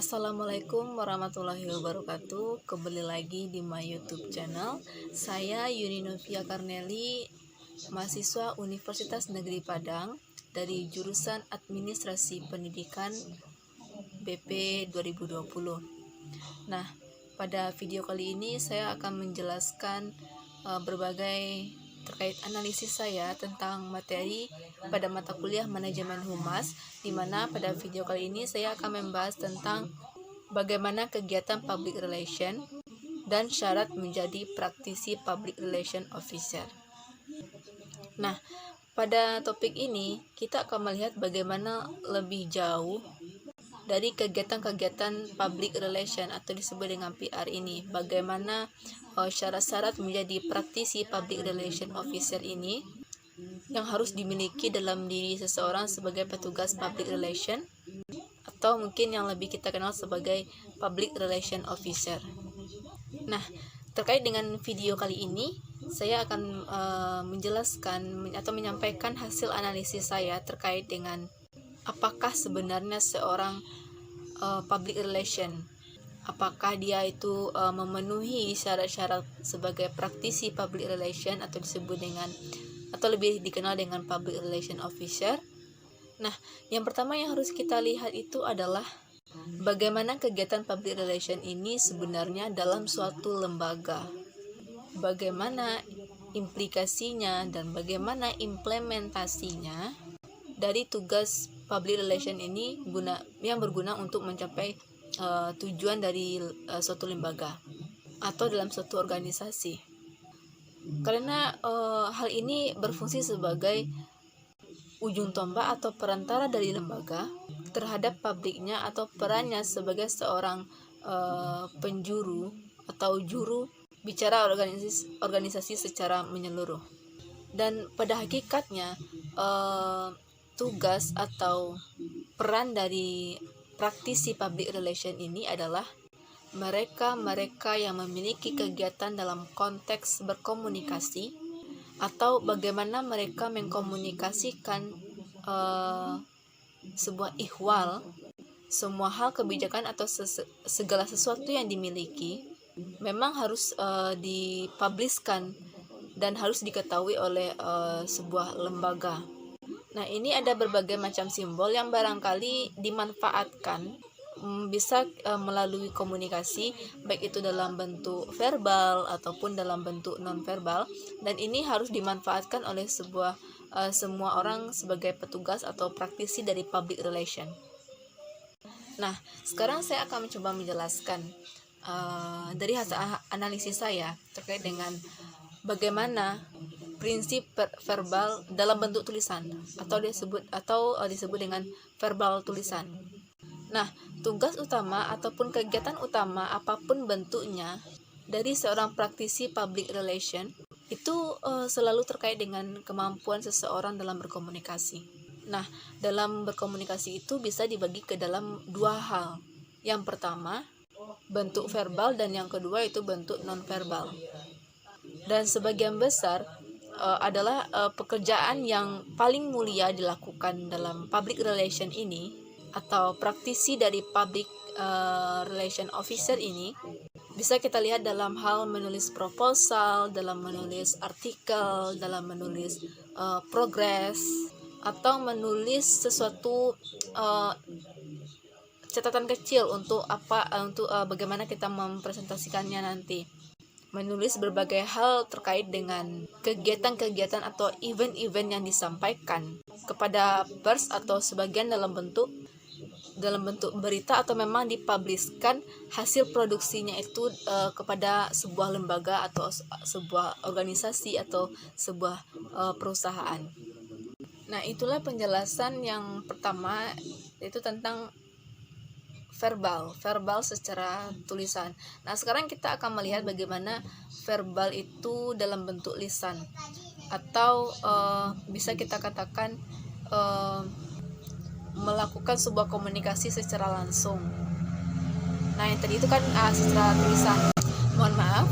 Assalamualaikum warahmatullahi wabarakatuh. Kembali lagi di my YouTube channel. Saya Yuni Novia Karneli, mahasiswa Universitas Negeri Padang dari jurusan Administrasi Pendidikan BP 2020. Nah, pada video kali ini saya akan menjelaskan berbagai terkait analisis saya tentang materi pada mata kuliah manajemen humas, di mana pada video kali ini saya akan membahas tentang bagaimana kegiatan public relation dan syarat menjadi praktisi public relation officer. Nah, pada topik ini kita akan melihat bagaimana lebih jauh dari kegiatan-kegiatan public relation atau disebut dengan PR ini. Bagaimana syarat-syarat menjadi praktisi public relation officer ini yang harus dimiliki dalam diri seseorang sebagai petugas public relation, atau mungkin yang lebih kita kenal sebagai public relation officer. Nah, terkait dengan video kali ini, saya akan menjelaskan atau menyampaikan hasil analisis saya terkait dengan apakah sebenarnya seorang public relation, apakah dia itu memenuhi syarat-syarat sebagai praktisi public relation atau disebut dengan atau lebih dikenal dengan public relation officer. Nah, yang pertama yang harus kita lihat itu adalah bagaimana kegiatan public relation ini sebenarnya dalam suatu lembaga. Bagaimana implikasinya dan bagaimana implementasinya dari tugas public relation ini yang berguna untuk mencapai tujuan dari suatu lembaga atau dalam suatu organisasi. Karena hal ini berfungsi sebagai ujung tombak atau perantara dari lembaga terhadap publiknya atau perannya sebagai seorang penjuru atau juru bicara organisasi secara menyeluruh. Dan pada hakikatnya tugas atau peran dari praktisi public relation ini adalah mereka yang memiliki kegiatan dalam konteks berkomunikasi atau bagaimana mereka mengkomunikasikan sebuah ihwal, semua hal kebijakan atau segala sesuatu yang dimiliki memang harus dipubliskan dan harus diketahui oleh sebuah lembaga. Nah, ini ada berbagai macam simbol yang barangkali dimanfaatkan bisa melalui komunikasi, baik itu dalam bentuk verbal ataupun dalam bentuk non-verbal, dan ini harus dimanfaatkan oleh semua orang sebagai petugas atau praktisi dari public relation. Nah, sekarang saya akan mencoba menjelaskan dari hasil analisis saya terkait dengan bagaimana prinsip verbal dalam bentuk tulisan atau disebut dengan verbal tulisan. Nah, tugas utama ataupun kegiatan utama apapun bentuknya dari seorang praktisi public relation itu selalu terkait dengan kemampuan seseorang dalam berkomunikasi. Nah, dalam berkomunikasi itu bisa dibagi ke dalam dua hal. Yang pertama, bentuk verbal, dan yang kedua itu bentuk non-verbal. Dan sebagian besar adalah pekerjaan yang paling mulia dilakukan dalam public relation ini atau praktisi dari public relation officer ini bisa kita lihat dalam hal menulis proposal, dalam menulis artikel, dalam menulis progress, atau menulis sesuatu catatan kecil untuk bagaimana kita mempresentasikannya nanti. Menulis berbagai hal terkait dengan kegiatan-kegiatan atau event-event yang disampaikan kepada pers atau sebagian dalam bentuk berita atau memang dipubliskan hasil produksinya itu kepada sebuah lembaga atau sebuah organisasi atau sebuah perusahaan. Nah, itulah penjelasan yang pertama, yaitu tentang verbal secara tulisan. Nah, sekarang kita akan melihat bagaimana verbal itu dalam bentuk lisan atau bisa kita katakan melakukan sebuah komunikasi secara langsung. Nah, yang tadi itu kan secara tulisan. Mohon maaf,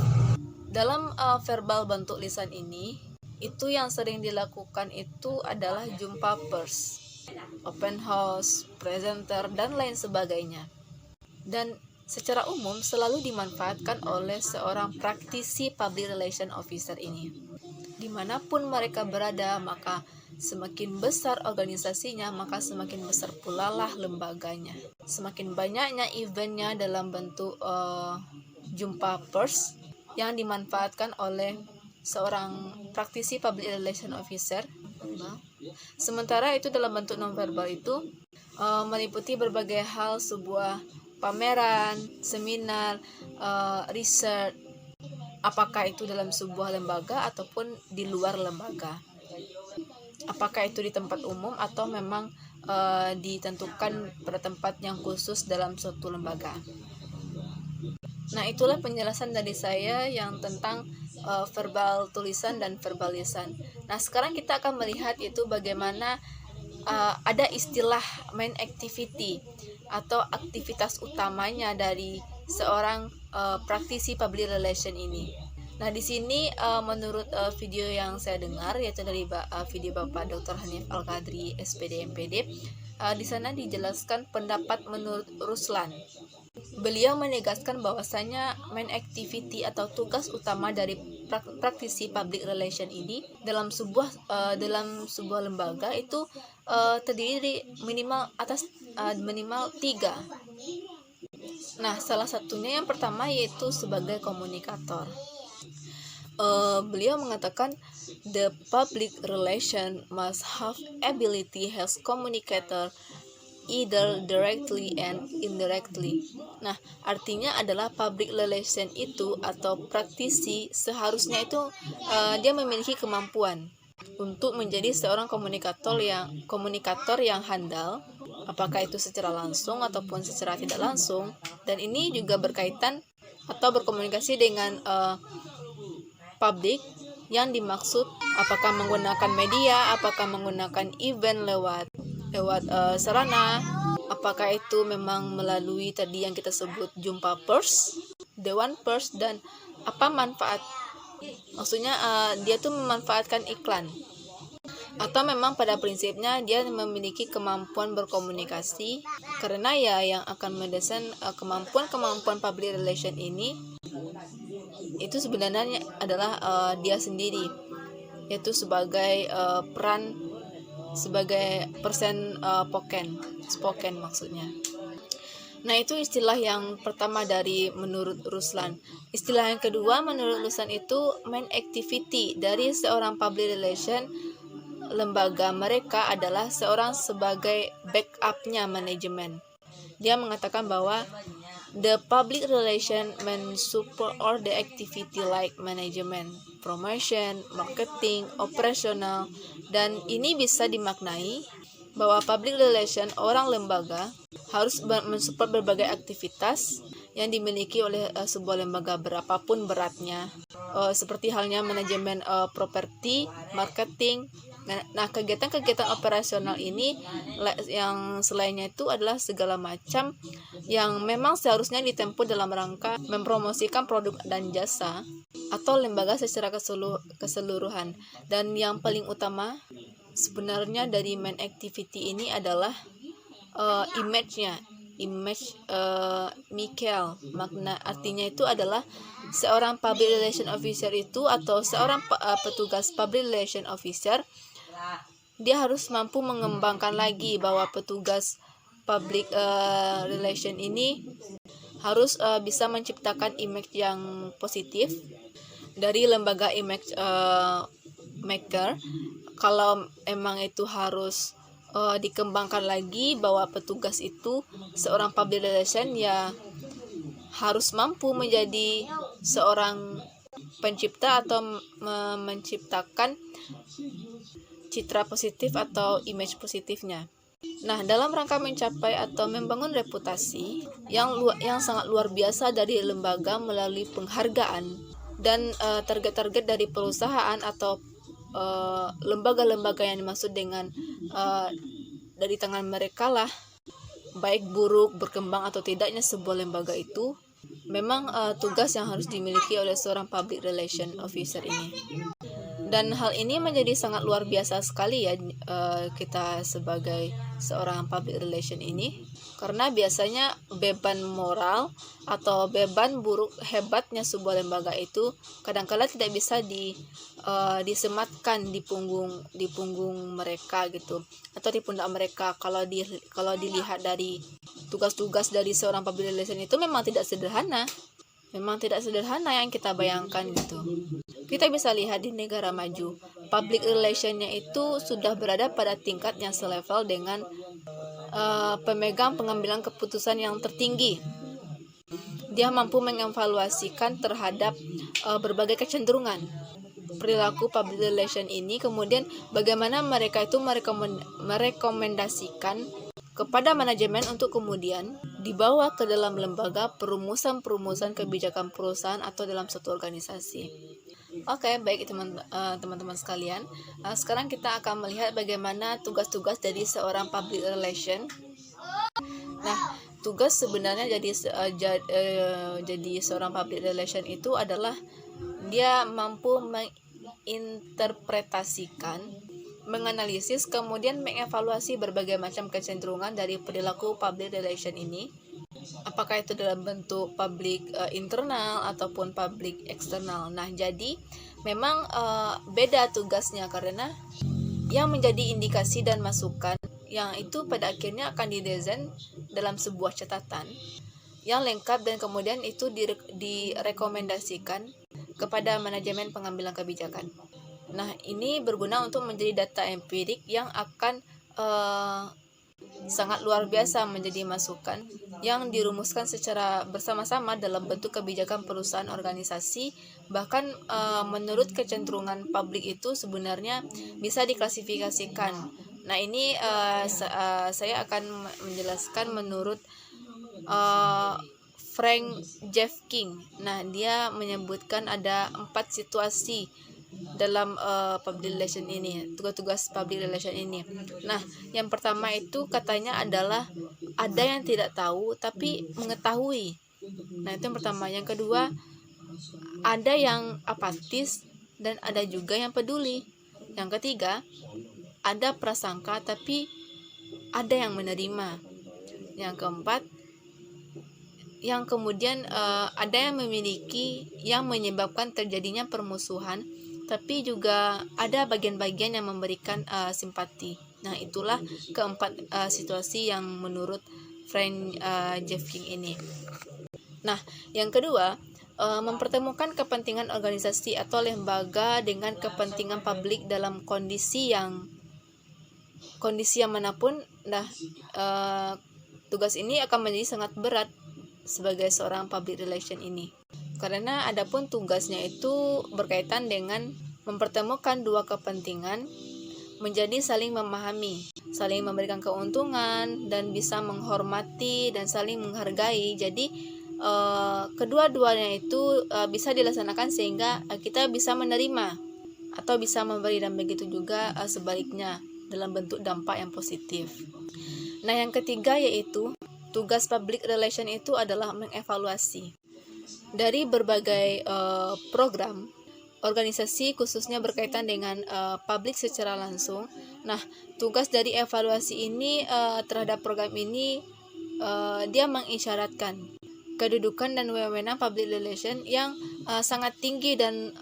dalam verbal bentuk lisan ini itu yang sering dilakukan itu adalah jumpa pers, open house, presenter, dan lain sebagainya. dan secara umum selalu dimanfaatkan oleh seorang praktisi public relation officer ini. Dimanapun mereka berada, maka semakin besar organisasinya, maka semakin besar pula lah lembaganya. Semakin banyaknya eventnya dalam bentuk jumpa pers yang dimanfaatkan oleh seorang praktisi public relation officer. Sementara itu dalam bentuk nonverbal itu meliputi berbagai hal, sebuah pameran, seminar, research, apakah itu dalam sebuah lembaga ataupun di luar lembaga. Apakah itu di tempat umum atau memang ditentukan pada tempat yang khusus dalam suatu lembaga. Nah, itulah penjelasan dari saya yang tentang verbal tulisan dan verbal lisan. Nah, sekarang kita akan melihat itu bagaimana ada istilah main activity atau aktivitas utamanya dari seorang praktisi public relation ini. Nah, di sini menurut video yang saya dengar, yaitu dari video Bapak Dr. Hanif Al-Qadri, SPD MPD, di sana dijelaskan pendapat menurut Ruslan. Beliau menegaskan bahwasanya main activity atau tugas utama dari praktisi public relation ini dalam sebuah lembaga itu terdiri minimal 3. Nah, salah satunya yang pertama yaitu sebagai komunikator. Beliau mengatakan the public relation must have ability as communicator either directly and indirectly. Nah, artinya adalah public relation itu atau praktisi seharusnya itu dia memiliki kemampuan untuk menjadi seorang komunikator yang handal, apakah itu secara langsung ataupun secara tidak langsung, dan ini juga berkaitan atau berkomunikasi dengan publik yang dimaksud, apakah menggunakan media, apakah menggunakan event lewat sarana, apakah itu memang melalui tadi yang kita sebut jumpa pers, dewan pers, dan apa manfaat, maksudnya dia tuh memanfaatkan iklan, atau memang pada prinsipnya dia memiliki kemampuan berkomunikasi, karena ya yang akan mendesain kemampuan public relation ini itu sebenarnya adalah dia sendiri, yaitu sebagai peran sebagai spoken maksudnya. Nah, itu istilah yang pertama dari menurut Ruslan. Istilah yang kedua menurut Ruslan itu main activity dari seorang public relation lembaga mereka adalah seorang sebagai backupnya manajemen. Dia mengatakan bahwa the public relation men support all the activity like management, promotion, marketing, operasional, dan ini bisa dimaknai bahwa public relation orang lembaga harus mensupport berbagai aktivitas yang dimiliki oleh sebuah lembaga berapapun beratnya, seperti halnya manajemen properti, marketing. Nah, kegiatan-kegiatan operasional ini yang selainnya itu adalah segala macam yang memang seharusnya ditempuh dalam rangka mempromosikan produk dan jasa atau lembaga secara keseluruhan. Dan yang paling utama sebenarnya dari main activity ini adalah image Michael. Makna artinya itu adalah seorang public relation officer itu atau seorang petugas public relation officer, dia harus mampu mengembangkan lagi bahwa petugas public relation ini harus bisa menciptakan image yang positif dari lembaga image maker. Kalau emang itu harus dikembangkan lagi bahwa petugas itu seorang public relation ya harus mampu menjadi seorang pencipta atau menciptakan citra positif atau image positifnya. Nah, dalam rangka mencapai atau membangun reputasi yang sangat luar biasa dari lembaga melalui penghargaan dan target-target dari perusahaan atau lembaga-lembaga yang dimaksud dengan dari tangan mereka lah, baik buruk berkembang atau tidaknya sebuah lembaga itu, memang tugas yang harus dimiliki oleh seorang public relation officer ini. Dan hal ini menjadi sangat luar biasa sekali ya kita sebagai seorang public relation ini, Karena biasanya beban moral atau beban buruk hebatnya sebuah lembaga itu kadang-kala tidak bisa disematkan di punggung mereka gitu, atau di pundak mereka. Kalau dilihat dari tugas-tugas dari seorang public relation itu memang tidak sederhana. Yang kita bayangkan gitu. Kita bisa lihat di negara maju, public relationnya itu sudah berada pada tingkat yang selevel dengan pemegang pengambilan keputusan yang tertinggi. Dia mampu mengevaluasikan terhadap berbagai kecenderungan perilaku public relation ini, kemudian bagaimana mereka itu merekomendasikan kepada manajemen untuk kemudian dibawa ke dalam lembaga perumusan kebijakan perusahaan atau dalam suatu organisasi. Oke, baik teman-teman sekalian. Sekarang kita akan melihat bagaimana tugas-tugas dari seorang public relation. Nah, tugas sebenarnya jadi seorang public relation itu adalah dia mampu menginterpretasikan, menganalisis, kemudian mengevaluasi berbagai macam kecenderungan dari perilaku public relation ini. Apakah itu dalam bentuk publik internal ataupun publik eksternal. Nah, jadi memang beda tugasnya, karena yang menjadi indikasi dan masukan yang itu pada akhirnya akan didesain dalam sebuah catatan yang lengkap dan kemudian itu direkomendasikan kepada manajemen pengambilan kebijakan. Nah, ini berguna untuk menjadi data empirik yang akan sangat luar biasa menjadi masukan yang dirumuskan secara bersama-sama dalam bentuk kebijakan perusahaan organisasi. Bahkan menurut kecenderungan publik itu sebenarnya bisa diklasifikasikan. Nah, ini saya akan menjelaskan menurut Frank Jeffking. Nah, dia menyebutkan ada 4 situasi dalam public relation ini, tugas-tugas public relation ini. Nah, yang pertama itu katanya adalah ada yang tidak tahu tapi mengetahui. Nah, itu yang pertama. Yang kedua, ada yang apatis dan ada juga yang peduli. Yang ketiga, ada prasangka tapi ada yang menerima. Yang keempat, yang kemudian ada yang memiliki yang menyebabkan terjadinya permusuhan, tapi juga ada bagian-bagian yang memberikan simpati. Nah, itulah keempat situasi yang menurut Frank Jeffking ini. Nah, yang kedua, mempertemukan kepentingan organisasi atau lembaga dengan kepentingan publik dalam kondisi yang manapun. Nah, tugas ini akan menjadi sangat berat sebagai seorang public relation ini, karena adapun tugasnya itu berkaitan dengan mempertemukan dua kepentingan menjadi saling memahami, saling memberikan keuntungan, dan bisa menghormati dan saling menghargai. Jadi kedua-duanya itu bisa dilaksanakan sehingga kita bisa menerima atau bisa memberi, dan begitu juga sebaliknya dalam bentuk dampak yang positif. Nah, yang ketiga yaitu tugas public relation itu adalah mengevaluasi dari berbagai program organisasi, khususnya berkaitan dengan publik secara langsung. Nah, tugas dari evaluasi ini terhadap program ini dia mengisyaratkan kedudukan dan wewenang public relation yang sangat tinggi dan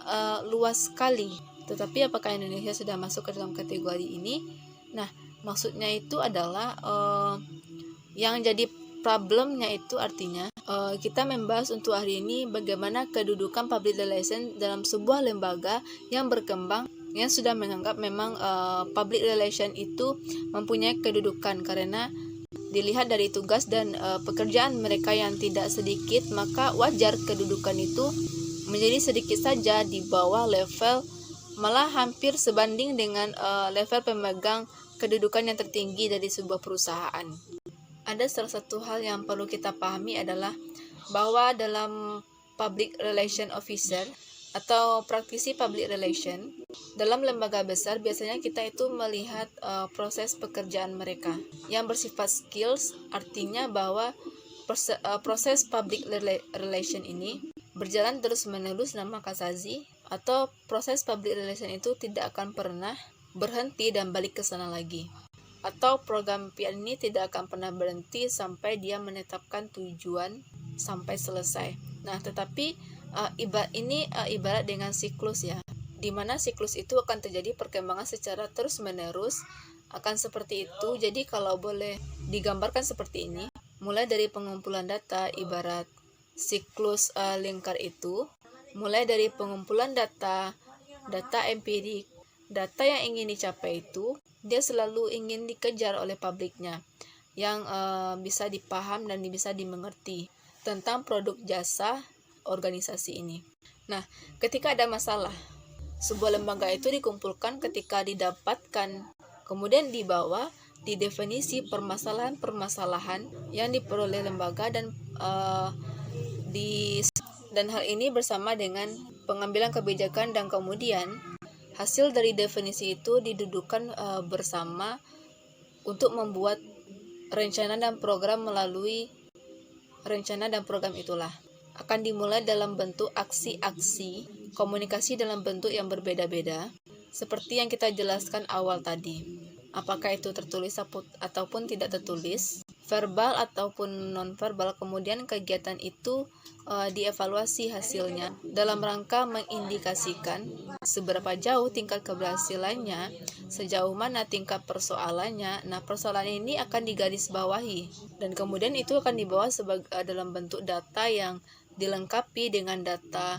luas sekali. Tetapi apakah Indonesia sudah masuk ke dalam kategori ini? Nah, maksudnya itu adalah yang jadi problemnya itu artinya kita membahas untuk hari ini bagaimana kedudukan public relation dalam sebuah lembaga yang berkembang, yang sudah menganggap memang public relation itu mempunyai kedudukan, karena dilihat dari tugas dan pekerjaan mereka yang tidak sedikit, maka wajar kedudukan itu menjadi sedikit saja di bawah level, malah hampir sebanding dengan level pemegang kedudukan yang tertinggi dari sebuah perusahaan. Ada salah satu hal yang perlu kita pahami adalah bahwa dalam public relation officer atau praktisi public relation dalam lembaga besar, biasanya kita itu melihat proses pekerjaan mereka yang bersifat skills. Artinya bahwa proses public relation ini berjalan terus-menerus nama kasazi, atau proses public relation itu tidak akan pernah berhenti dan balik ke sana lagi. atau program PR ini tidak akan pernah berhenti sampai dia menetapkan tujuan sampai selesai. Nah, tetapi ibarat dengan siklus ya, di mana siklus itu akan terjadi perkembangan secara terus-menerus, akan seperti itu. Jadi kalau boleh digambarkan seperti ini, mulai dari pengumpulan data, ibarat siklus lingkar itu, mulai dari pengumpulan data empirik, data yang ingin dicapai itu, dia selalu ingin dikejar oleh publiknya, yang bisa dipaham dan bisa dimengerti tentang produk jasa organisasi ini. Nah, ketika ada masalah, sebuah lembaga itu dikumpulkan ketika didapatkan, kemudian dibawa, didefinisi permasalahan-permasalahan yang diperoleh lembaga dan hal ini bersama dengan pengambilan kebijakan, dan kemudian hasil dari definisi itu didudukan bersama untuk membuat rencana dan program. Melalui rencana dan program itulah akan dimulai dalam bentuk aksi-aksi komunikasi dalam bentuk yang berbeda-beda, seperti yang kita jelaskan awal tadi. Apakah itu tertulis ataupun tidak tertulis, verbal ataupun non-verbal. Kemudian kegiatan itu dievaluasi hasilnya dalam rangka mengindikasikan seberapa jauh tingkat keberhasilannya, sejauh mana tingkat persoalannya. Nah, persoalan ini akan digarisbawahi dan kemudian itu akan dibawa dalam bentuk data yang dilengkapi dengan data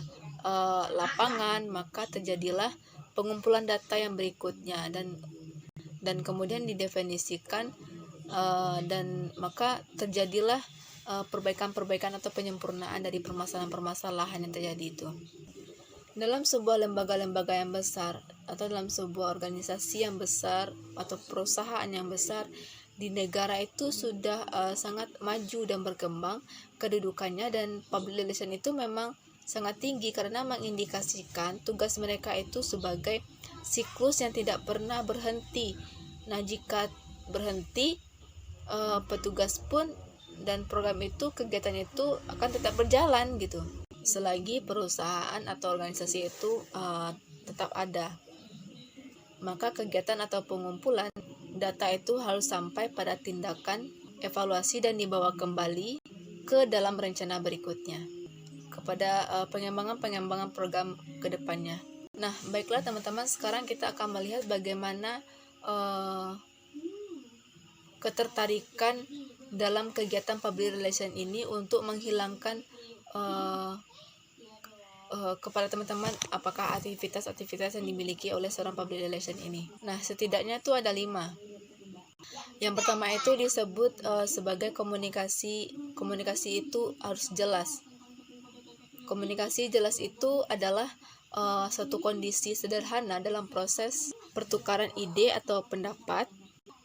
lapangan. Maka terjadilah pengumpulan data yang berikutnya dan kemudian didefinisikan, dan maka terjadilah perbaikan-perbaikan atau penyempurnaan dari permasalahan-permasalahan yang terjadi itu. Dalam sebuah lembaga-lembaga yang besar atau dalam sebuah organisasi yang besar atau perusahaan yang besar di negara itu sudah sangat maju dan berkembang kedudukannya, dan public relation itu memang sangat tinggi karena mengindikasikan tugas mereka itu sebagai siklus yang tidak pernah berhenti. Nah, jika berhenti, petugas pun dan program itu, kegiatan itu akan tetap berjalan gitu, selagi perusahaan atau organisasi itu tetap ada. Maka kegiatan atau pengumpulan data itu harus sampai pada tindakan evaluasi dan dibawa kembali ke dalam rencana berikutnya kepada pengembangan program ke depannya. Nah, baiklah teman-teman, sekarang kita akan melihat bagaimana ketertarikan dalam kegiatan public relation ini untuk menghilangkan kepada teman-teman apakah aktivitas-aktivitas yang dimiliki oleh seorang public relation ini. Nah, setidaknya itu ada 5. Yang pertama itu disebut sebagai komunikasi. Komunikasi itu harus jelas. Komunikasi jelas itu adalah suatu kondisi sederhana dalam proses pertukaran ide atau pendapat,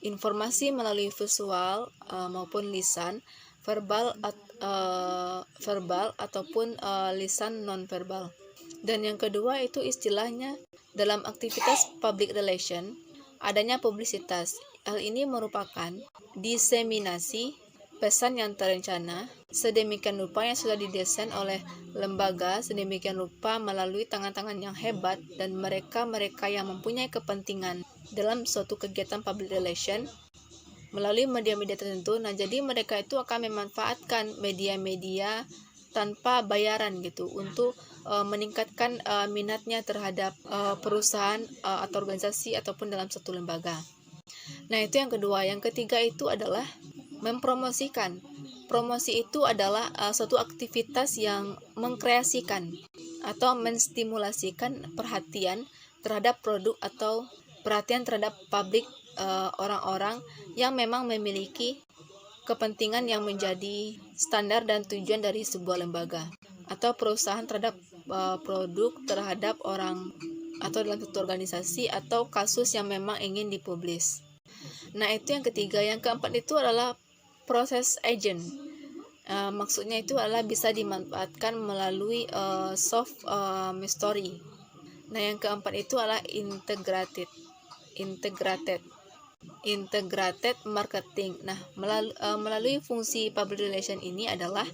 informasi melalui visual maupun lisan, verbal ataupun lisan non-verbal. Dan yang kedua itu istilahnya dalam aktivitas public relation adanya publisitas. Hal ini merupakan diseminasi pesan yang terencana sedemikian rupa yang sudah didesain oleh lembaga sedemikian rupa melalui tangan-tangan yang hebat dan mereka-mereka yang mempunyai kepentingan dalam suatu kegiatan public relation melalui media-media tertentu. Nah, jadi mereka itu akan memanfaatkan media-media tanpa bayaran gitu untuk meningkatkan minatnya terhadap perusahaan atau organisasi ataupun dalam satu lembaga. Nah, itu yang kedua. Yang ketiga itu adalah mempromosikan. Promosi itu adalah suatu aktivitas yang mengkreasikan atau menstimulasikan perhatian terhadap produk atau perhatian terhadap publik, orang-orang yang memang memiliki kepentingan yang menjadi standar dan tujuan dari sebuah lembaga atau perusahaan terhadap produk, terhadap orang atau dalam satu organisasi atau kasus yang memang ingin dipublis. Nah, itu yang ketiga. Yang keempat itu adalah proses agent. Maksudnya itu adalah bisa dimanfaatkan melalui soft story. Nah, yang keempat itu adalah integrated marketing. Nah, melalui fungsi public relation ini adalah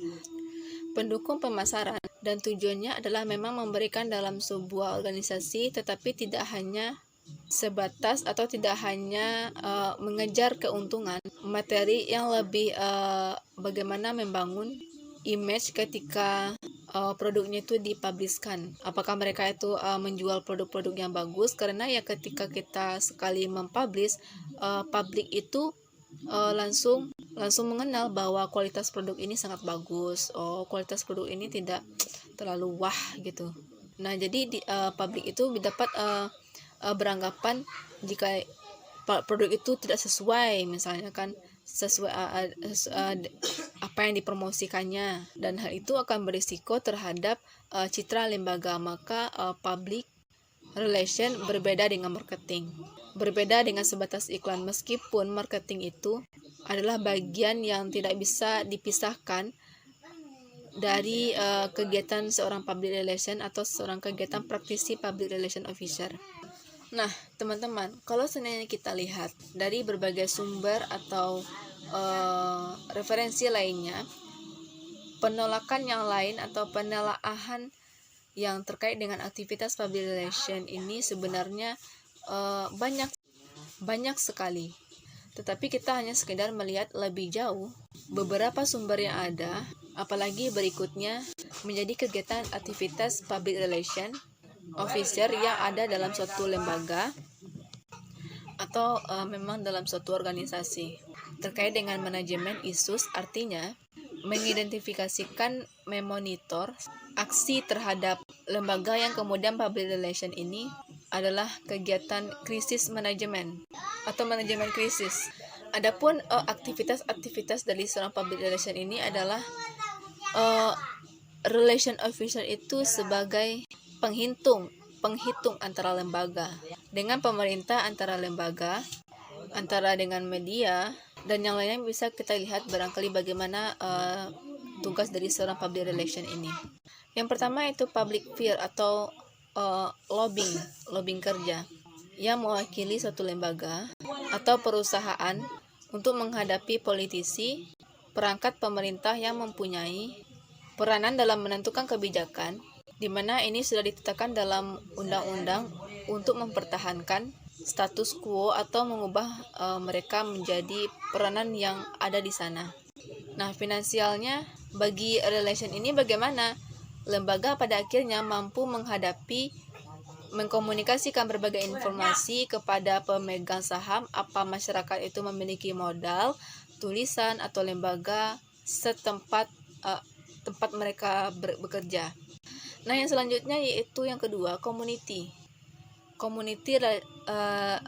pendukung pemasaran, dan tujuannya adalah memang memberikan dalam sebuah organisasi, tetapi tidak hanya sebatas atau tidak hanya mengejar keuntungan materi, yang lebih bagaimana membangun image ketika produknya itu dipublishkan. Apakah mereka itu menjual produk-produk yang bagus? Karena ya ketika kita sekali mempublish, publik itu langsung mengenal bahwa kualitas produk ini sangat bagus. Kualitas produk ini tidak terlalu wah gitu. Nah, jadi publik itu dapat beranggapan jika produk itu tidak sesuai, misalnya kan sesuai apa yang dipromosikannya, dan hal itu akan berisiko terhadap citra lembaga. Maka public relation berbeda dengan marketing, berbeda dengan sebatas iklan, meskipun marketing itu adalah bagian yang tidak bisa dipisahkan dari kegiatan seorang public relation atau seorang kegiatan praktisi public relation officer. Nah, teman-teman, kalau seandainya kita lihat dari berbagai sumber atau referensi lainnya, penolakan yang lain atau penelaahan yang terkait dengan aktivitas public relation ini sebenarnya banyak sekali. Tetapi kita hanya sekedar melihat lebih jauh beberapa sumber yang ada, apalagi berikutnya menjadi kegiatan aktivitas public relation officer yang ada dalam suatu lembaga atau memang dalam suatu organisasi. Terkait dengan manajemen issues, artinya mengidentifikasikan, memonitor aksi terhadap lembaga yang kemudian public relation ini adalah kegiatan krisis manajemen atau manajemen krisis. Adapun aktivitas-aktivitas dari seorang public relation ini adalah relation officer itu sebagai penghitung antara lembaga dengan pemerintah, antara lembaga, antara dengan media, dan yang lainnya. Bisa kita lihat barangkali bagaimana tugas dari seorang public relation ini. Yang pertama itu public fear atau lobbying kerja, yang mewakili suatu lembaga atau perusahaan untuk menghadapi politisi, perangkat pemerintah yang mempunyai peranan dalam menentukan kebijakan, di mana ini sudah ditetapkan dalam undang-undang untuk mempertahankan status quo atau mengubah mereka menjadi peranan yang ada di sana. Nah, finansialnya bagi relation ini bagaimana? Lembaga pada akhirnya mampu mengkomunikasikan berbagai informasi kepada pemegang saham, apa masyarakat itu memiliki modal, tulisan atau lembaga setempat tempat mereka bekerja. Nah, yang selanjutnya yaitu yang kedua, community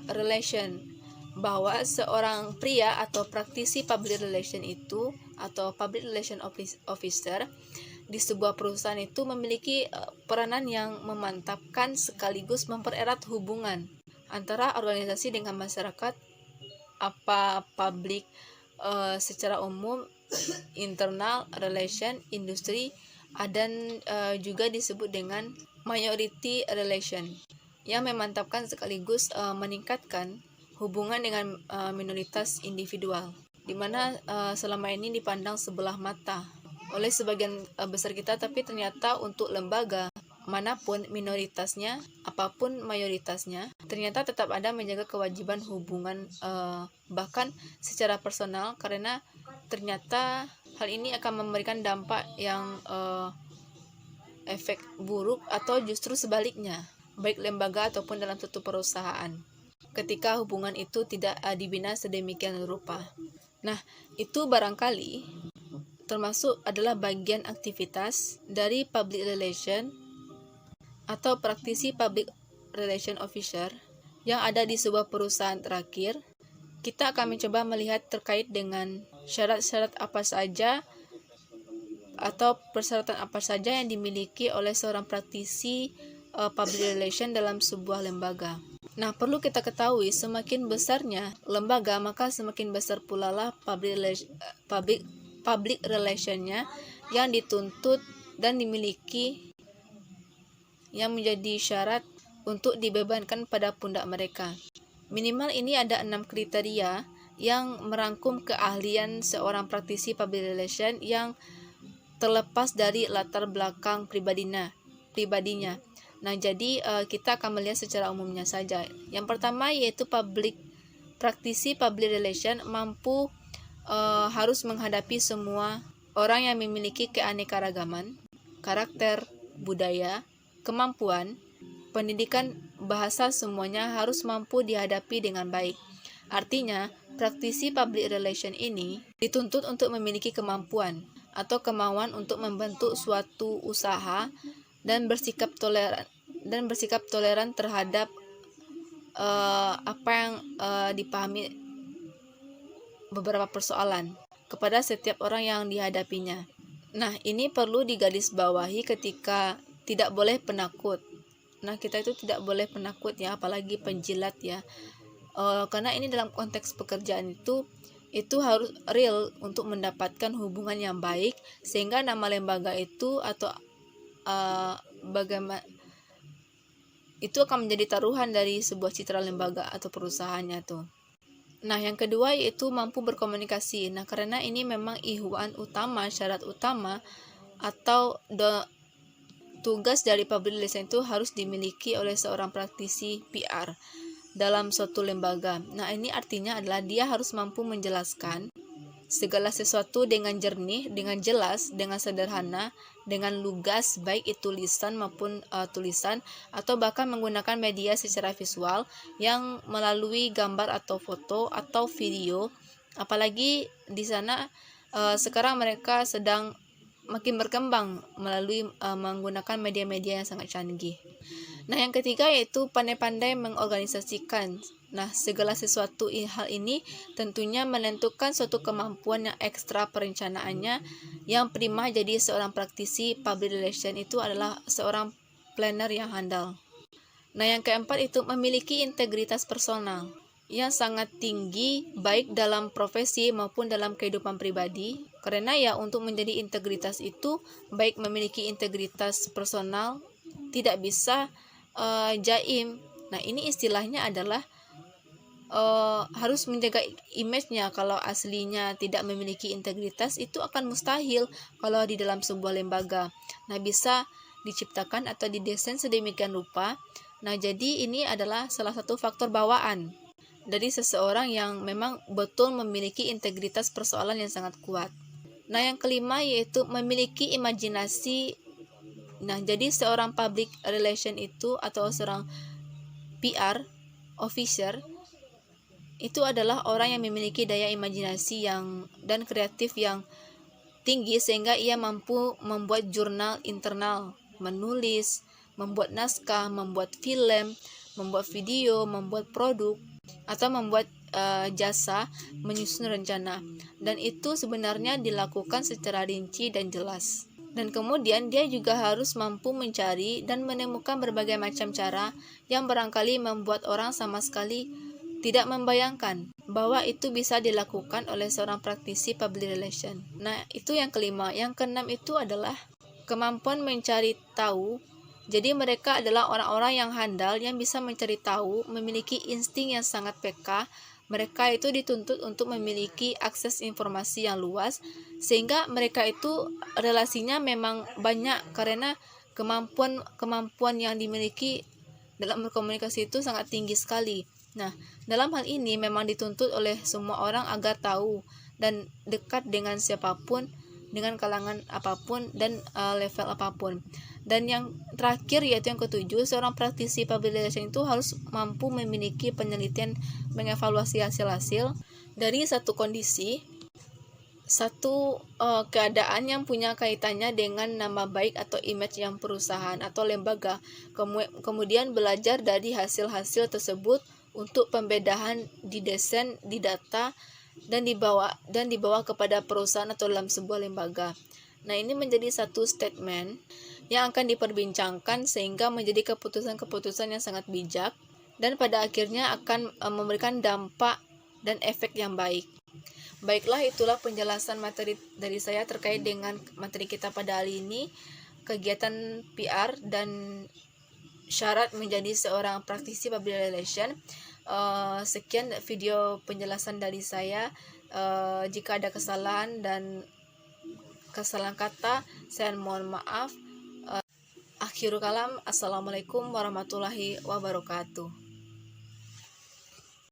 relation, bahwa seorang pria atau praktisi public relation itu atau public relation officer di sebuah perusahaan itu memiliki peranan yang memantapkan sekaligus mempererat hubungan antara organisasi dengan masyarakat, apa publik secara umum, internal relation, industri, dan juga disebut dengan minority relation, yang memantapkan sekaligus meningkatkan hubungan dengan minoritas individual, di mana selama ini dipandang sebelah mata oleh sebagian besar kita, tapi ternyata untuk lembaga manapun minoritasnya, apapun mayoritasnya, ternyata tetap ada menjaga kewajiban hubungan bahkan secara personal, karena ternyata hal ini akan memberikan dampak yang efek buruk atau justru sebaliknya, baik lembaga ataupun dalam suatu perusahaan, ketika hubungan itu tidak dibina sedemikian rupa. Nah, itu barangkali termasuk adalah bagian aktivitas dari public relation atau praktisi public relation officer yang ada di sebuah perusahaan. Terakhir, kita akan mencoba melihat terkait dengan syarat-syarat apa saja atau persyaratan apa saja yang dimiliki oleh seorang praktisi public relation dalam sebuah lembaga. Nah, perlu kita ketahui, semakin besarnya lembaga, maka semakin besar pula lah public relationnya yang dituntut dan dimiliki, yang menjadi syarat untuk dibebankan pada pundak mereka. Minimal ini ada 6 kriteria yang merangkum keahlian seorang praktisi public relation yang terlepas dari latar belakang pribadinya. Nah, jadi kita akan melihat secara umumnya saja. Yang pertama yaitu praktisi public relation mampu harus menghadapi semua orang yang memiliki keanekaragaman, karakter, budaya, kemampuan, pendidikan, bahasa, semuanya harus mampu dihadapi dengan baik. Artinya, praktisi public relation ini dituntut untuk memiliki kemampuan atau kemauan untuk membentuk suatu usaha dan bersikap toleran terhadap apa yang dipahami beberapa persoalan kepada setiap orang yang dihadapinya. Nah, ini perlu digarisbawahi ketika tidak boleh penakut. Nah, kita itu tidak boleh penakut ya, apalagi penjilat ya. Karena ini dalam konteks pekerjaan itu harus real untuk mendapatkan hubungan yang baik, sehingga nama lembaga itu atau bagaimana itu akan menjadi taruhan dari sebuah citra lembaga atau perusahaannya tuh. Nah, yang kedua yaitu mampu berkomunikasi. Nah, karena ini memang syarat utama atau tugas dari public relation itu harus dimiliki oleh seorang praktisi PR dalam suatu lembaga. Nah, ini artinya adalah dia harus mampu menjelaskan segala sesuatu dengan jernih, dengan jelas, dengan sederhana, dengan lugas, baik itu lisan maupun tulisan, atau bahkan menggunakan media secara visual yang melalui gambar atau foto atau video. Apalagi di sana sekarang mereka sedang makin berkembang melalui menggunakan media-media yang sangat canggih. Nah, yang ketiga yaitu pandai-pandai mengorganisasikan. Nah, segala sesuatu hal ini tentunya menentukan suatu kemampuan yang ekstra perencanaannya. Yang prima jadi seorang praktisi public relation itu adalah seorang planner yang handal. Nah, yang keempat itu memiliki integritas personal yang sangat tinggi baik dalam profesi maupun dalam kehidupan pribadi. Karena ya untuk menjadi integritas itu baik memiliki integritas personal, tidak bisa jaim. Nah, ini istilahnya adalah harus menjaga image-nya. Kalau aslinya tidak memiliki integritas, itu akan mustahil kalau di dalam sebuah lembaga. Nah, bisa diciptakan atau didesain sedemikian rupa. Nah, jadi ini adalah salah satu faktor bawaan dari seseorang yang memang betul memiliki integritas persoalan yang sangat kuat. Nah, yang kelima yaitu memiliki imajinasi. Nah, jadi seorang public relation itu atau seorang PR officer itu adalah orang yang memiliki daya imajinasi dan kreatif yang tinggi, sehingga ia mampu membuat jurnal internal, menulis, membuat naskah, membuat film, membuat video, membuat produk, atau membuat jasa, menyusun rencana. Dan itu sebenarnya dilakukan secara rinci dan jelas. Dan kemudian dia juga harus mampu mencari dan menemukan berbagai macam cara yang barangkali membuat orang sama sekali tidak membayangkan bahwa itu bisa dilakukan oleh seorang praktisi public relation. Nah, itu yang kelima. Yang keenam itu adalah kemampuan mencari tahu. Jadi mereka adalah orang-orang yang handal, yang bisa mencari tahu, memiliki insting yang sangat peka. Mereka itu dituntut untuk memiliki akses informasi yang luas, sehingga mereka itu relasinya memang banyak karena kemampuan yang dimiliki dalam berkomunikasi itu sangat tinggi sekali. Nah, dalam hal ini memang dituntut oleh semua orang agar tahu dan dekat dengan siapapun, dengan kalangan apapun dan level apapun. Dan yang terakhir yaitu yang ketujuh, seorang praktisi public relation itu harus mampu memiliki penelitian mengevaluasi hasil-hasil dari satu kondisi, satu keadaan yang punya kaitannya dengan nama baik atau image yang perusahaan atau lembaga. Kemudian belajar dari hasil-hasil tersebut untuk pembedahan didesain, didata, dan dibawa kepada perusahaan atau dalam sebuah lembaga. Nah, ini menjadi satu statement yang akan diperbincangkan sehingga menjadi keputusan-keputusan yang sangat bijak dan pada akhirnya akan memberikan dampak dan efek yang baik. Baiklah, itulah penjelasan materi dari saya terkait dengan materi kita pada hari ini, kegiatan PR dan syarat menjadi seorang praktisi public relation. Sekian video penjelasan dari saya. Jika ada kesalahan kata, saya mohon maaf. Akhirul kalam, assalamualaikum warahmatullahi wabarakatuh.